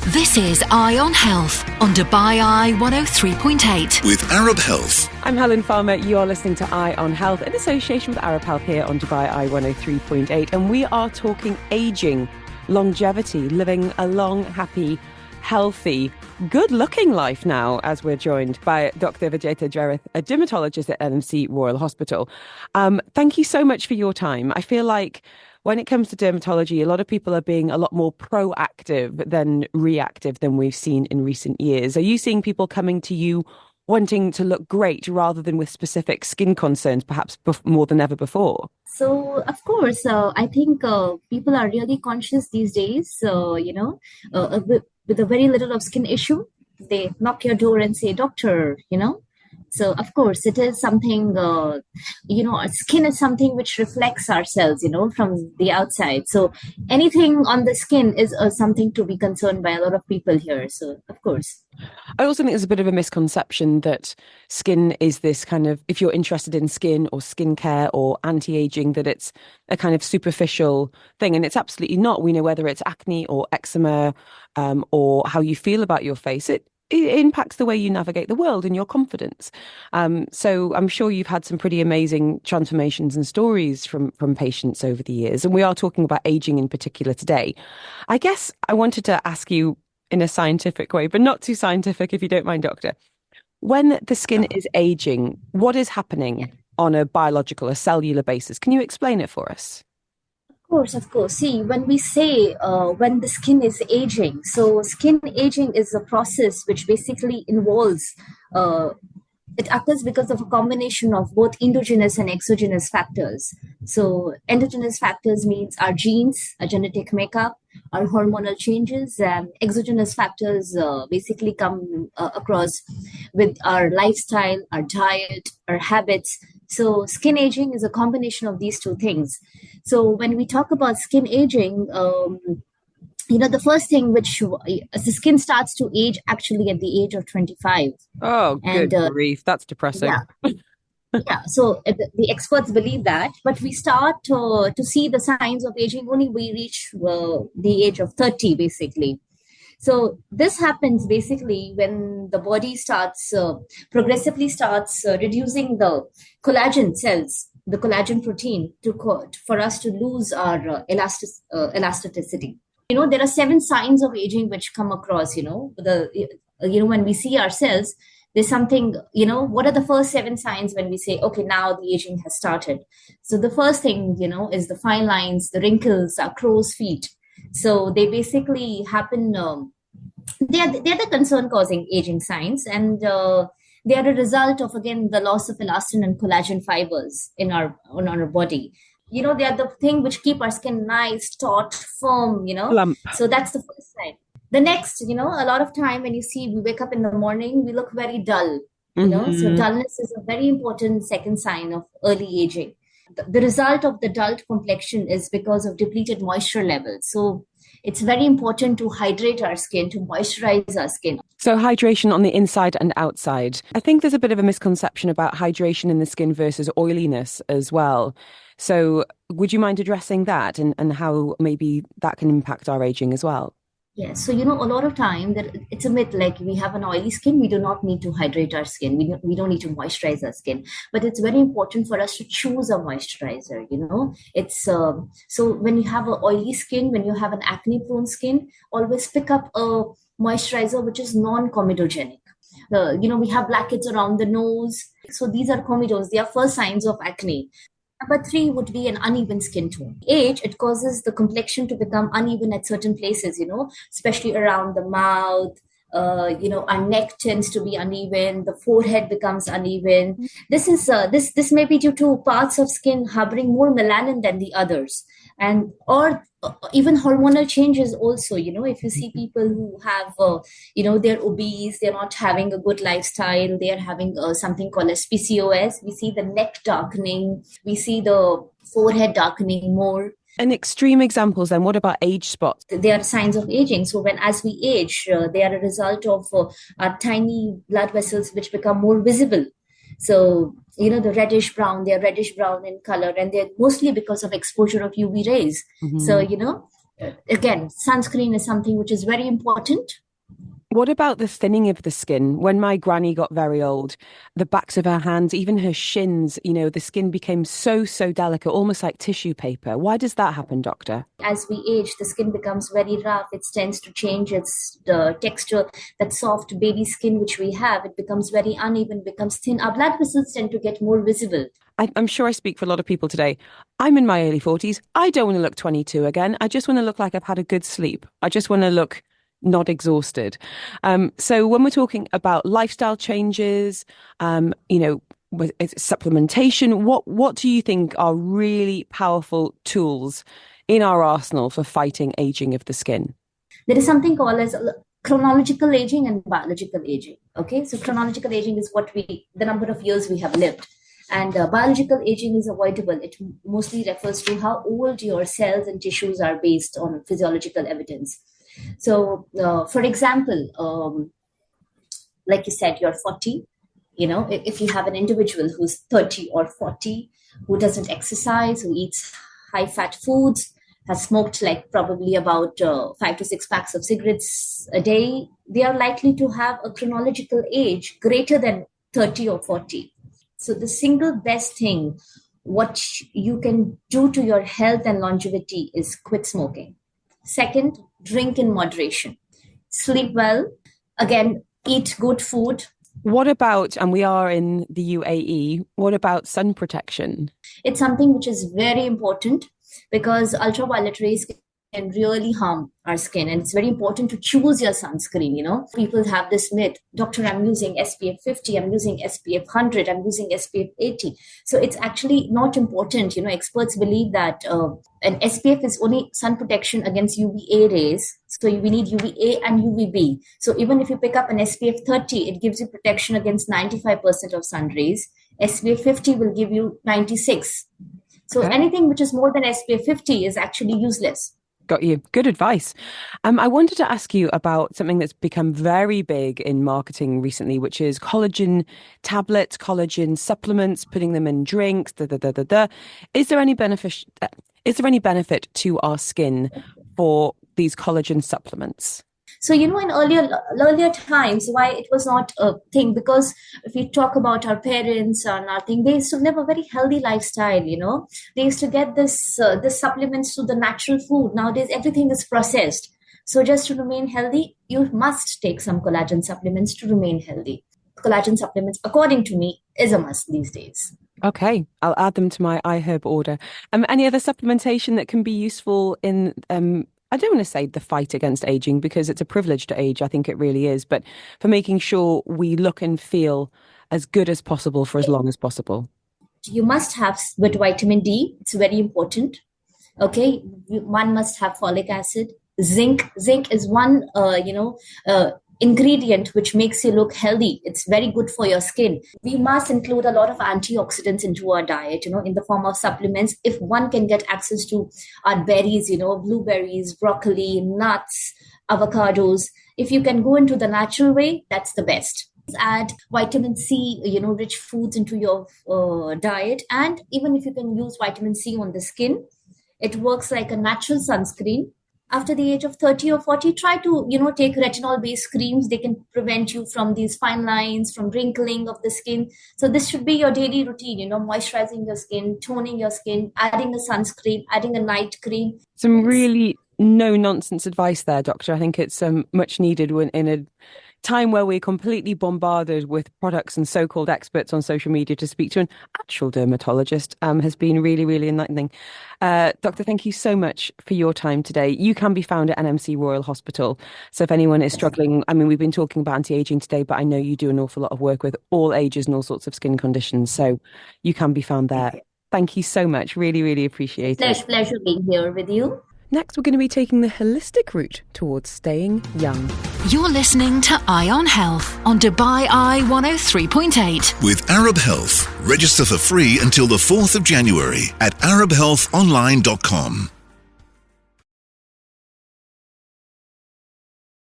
This is Eye on Health on Dubai Eye 103.8. With Arab Health. I'm Helen Farmer. You're listening to Eye on Health in association with Arab Health here on Dubai Eye 103.8. And we are talking ageing, longevity, living a long, happy, healthy, good-looking life now, as we're joined by Dr. Vijayeeta, Jairath, a dermatologist at NMC Royal Hospital. Thank you so much for your time. I feel like when it comes to dermatology, a lot of people are being a lot more proactive than reactive than we've seen in recent years. Are you seeing people coming to you wanting to look great rather than with specific skin concerns, perhaps more than ever before? So, of course, I think people are really conscious these days, with a very little of skin issue. They knock your door and say, doctor, So, of course, it is something, our skin is something which reflects ourselves, from the outside. So anything on the skin is something to be concerned by a lot of people here. So, of course. I also think there's a bit of a misconception that skin is this kind of, if you're interested in skin or skincare or anti-aging, that it's a kind of superficial thing. And it's absolutely not. We know whether it's acne or eczema or how you feel about your face. It impacts the way you navigate the world and your confidence. So I'm sure you've had some pretty amazing transformations and stories from patients over the years. And we are talking about aging in particular today. I guess I wanted to ask you in a scientific way, but not too scientific, if you don't mind, Doctor. When the skin is aging, what is happening on a biological, a cellular basis? Can you explain it for us? Of course. See, when we say when the skin is aging, so skin aging is a process which basically involves, it occurs because of a combination of both endogenous and exogenous factors. So endogenous factors means our genes, our genetic makeup, our hormonal changes, and exogenous factors basically come across with our lifestyle, our diet, our habits. So skin aging is a combination of these two things. So when we talk about skin aging, the first thing which the skin starts to age actually at the age of 25. Oh, good grief. That's depressing. Yeah. So the experts believe that, but we start to see the signs of aging only we reach the age of 30, basically. So this happens basically when the body progressively starts reducing the collagen cells, the collagen protein, for us to lose our elasticity. There are 7 signs of aging which come across. When we see ourselves, there's something. What are the first 7 signs when we say, okay, now the aging has started? So the first thing, is the fine lines, the wrinkles, our crow's feet. So they basically happen. They're the concern-causing aging signs, and they are a result of, again, the loss of elastin and collagen fibers on our body. They are the thing which keep our skin nice, taut, firm. Plump. So that's the first sign. The next, a lot of time when we wake up in the morning, we look very dull. So dullness is a very important second sign of early aging. The result of the dulled complexion is because of depleted moisture levels. So it's very important to hydrate our skin, to moisturize our skin. So hydration on the inside and outside. I think there's a bit of a misconception about hydration in the skin versus oiliness as well. So would you mind addressing that and how maybe that can impact our aging as well? Yes. So, a lot of time that it's a myth, like we have an oily skin, we do not need to hydrate our skin. We don't need to moisturize our skin. But it's very important for us to choose a moisturizer, It's so when you have an oily skin, when you have an acne prone skin, always pick up a moisturizer which is non-comedogenic. We have blackheads around the nose. So these are comedones. They are first signs of acne. Number 3 would be an uneven skin tone. Age, it causes the complexion to become uneven at certain places, especially around the mouth. Our neck tends to be uneven. The forehead becomes uneven. This may be due to parts of skin harboring more melanin than the others, or even hormonal changes also. If you see people who have, they're obese, they're not having a good lifestyle, they're having something called as PCOS. We see the neck darkening, we see the forehead darkening more. And extreme examples then, what about age spots? They are signs of aging. So as we age, they are a result of our tiny blood vessels which become more visible. So, the reddish brown, they're reddish brown in color, and they're mostly because of exposure of UV rays. Mm-hmm. So, Again, sunscreen is something which is very important. What about the thinning of the skin? When my granny got very old, the backs of her hands, even her shins, the skin became so, so delicate, almost like tissue paper. Why does that happen, doctor? As we age, the skin becomes very rough. It tends to change its the texture. That soft baby skin which we have, it becomes very uneven, becomes thin. Our blood vessels tend to get more visible. I'm sure I speak for a lot of people today. I'm in my early 40s. I don't want to look 22 again. I just want to look like I've had a good sleep. I just want to look not exhausted. So when we're talking about lifestyle changes, supplementation, what do you think are really powerful tools in our arsenal for fighting aging of the skin? There is something called as chronological aging and biological aging. Okay, so chronological aging is the number of years we have lived. And biological aging is avoidable. It mostly refers to how old your cells and tissues are based on physiological evidence. So, for example, like you said, you're 40. If you have an individual who's 30 or 40, who doesn't exercise, who eats high-fat foods, has smoked like probably about 5 to 6 packs of cigarettes a day, they are likely to have a chronological age greater than 30 or 40. So the single best thing what you can do to your health and longevity is quit smoking. Second, drink in moderation. Sleep well. Again, eat good food. What about, and we are in the UAE, what about sun protection? It's something which is very important because ultraviolet rays can really harm our skin. And it's very important to choose your sunscreen. People have this myth, doctor, I'm using SPF 50, I'm using SPF 100, I'm using SPF 80. So it's actually not important. Experts believe that an SPF is only sun protection against UVA rays. So we need UVA and UVB. So even if you pick up an SPF 30, it gives you protection against 95% of sun rays. SPF 50 will give you 96. So anything which is more than SPF 50 is actually useless. Got you. Good advice. I wanted to ask you about something that's become very big in marketing recently, which is collagen tablets, collagen supplements, putting them in drinks. Is there any benefit? Is there any benefit to our skin for these collagen supplements? So, in earlier times, why it was not a thing, because if we talk about our parents and our thing, they used to live a very healthy lifestyle, They used to get this supplements to the natural food. Nowadays, everything is processed. So just to remain healthy, you must take some collagen supplements to remain healthy. Collagen supplements, according to me, is a must these days. Okay, I'll add them to my iHerb order. Any other supplementation that can be useful in I don't want to say the fight against aging because it's a privilege to age. I think it really is. But for making sure we look and feel as good as possible for as long as possible. You must have with vitamin D. It's very important. Okay. One must have folic acid. Zinc. Zinc is one, ingredient which makes you look healthy. It's very good for your skin. We must include a lot of antioxidants into our diet, in the form of supplements. If one can get access to our berries, blueberries, broccoli, nuts, avocados, if you can go into the natural way, that's the best. Add vitamin C, rich foods into your diet. And even if you can use vitamin C on the skin, it works like a natural sunscreen. After the age of 30 or 40, try to, take retinol-based creams. They can prevent you from these fine lines, from wrinkling of the skin. So this should be your daily routine, moisturizing your skin, toning your skin, adding a sunscreen, adding a night cream. Some really no-nonsense advice there, Doctor. I think it's much needed in a time where we're completely bombarded with products and so-called experts on social media. To speak to an actual dermatologist has been really, really enlightening. Doctor, thank you so much for your time today. You can be found at NMC Royal Hospital. So if anyone is struggling, we've been talking about anti-aging today, but I know you do an awful lot of work with all ages and all sorts of skin conditions. So you can be found there. Thank you so much. Really, really appreciate it. Pleasure being here with you. Next, we're going to be taking the holistic route towards staying young. You're listening to Eye on Health on Dubai Eye 103.8. With Arab Health. Register for free until the 4th of January at arabhealthonline.com.